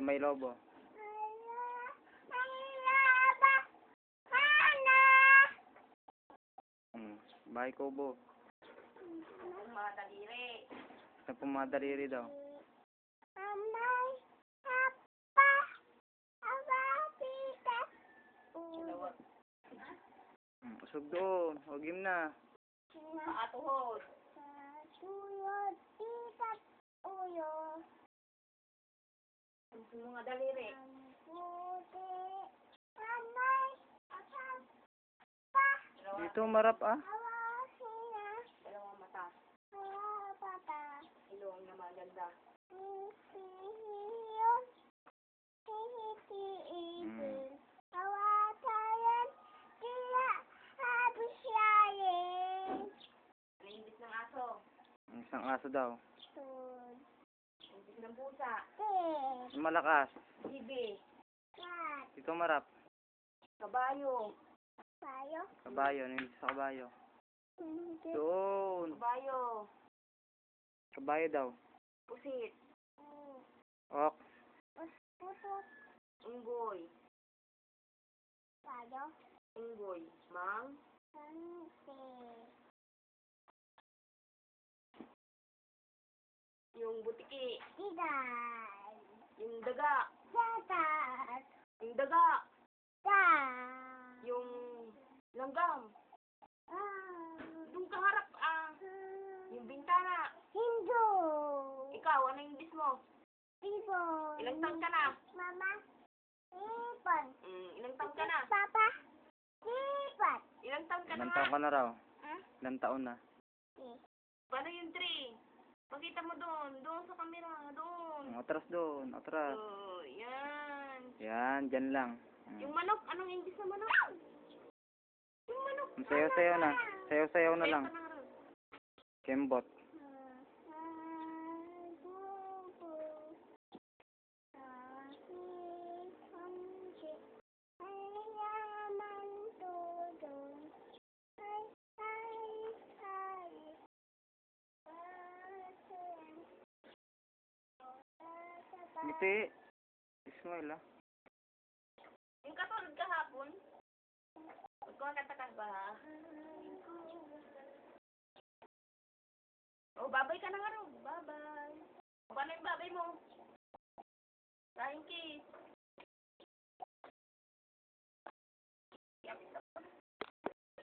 may lobo. Bahay kubo. Madaliri. Sa pumadaliri daw. Usog doon. Huwag na. Paatuhod. Tuyod, tikat, uyo. Mga daliri. Puti, amay, asal, pa. Dito marap ah. Awasina, Dalawang mata. papa. Ilong na maganda. Hihiyon, hihitiin. Awatayan, tila, habisyayin. Ano yung ibig ng aso? Isang aso daw. Sud, Ang ibig ng pusa. tis, Malakas. Sibi. kat, Dito marap. Kabayo. payo. Kabayo. Hindi sa kabayo. Hindi. Doon. Kabayo. Kabayo daw. Pusit. Ok. Pusok, Unggoy. payo. Unggoy. Mang. Sante. Yung butiki. Iday. Yung daga. Datat. Yung daga. Da. Yung langgam. Yung kaharap yung bintana. Hindu. Ikaw, ano yung bis mo? Ibon. Ilang taon ka na? Mama. Ibon. Ilang taon ka na? Papa. Ibon. Ilang taon ka na Ilang nga? taon ka na raw? Ah? Ilang taon na? Paano yung tree? Pakita mo doon. Doon sa camera. Doon. Atras doon. Atras. Oh, yan. Yan. Dyan lang. Yung manok. Anong English na manok? Yung manok. Sayo-sayo na. Sayo-sayo na Sayo lang. ka na rin. Kembot. Ngiti. Ismail ah. Yung katulad kahapon. Magkakanta ka ba? Oh, babay ka na nga rin. Babay. Paano yung babay mo? Flying kiss.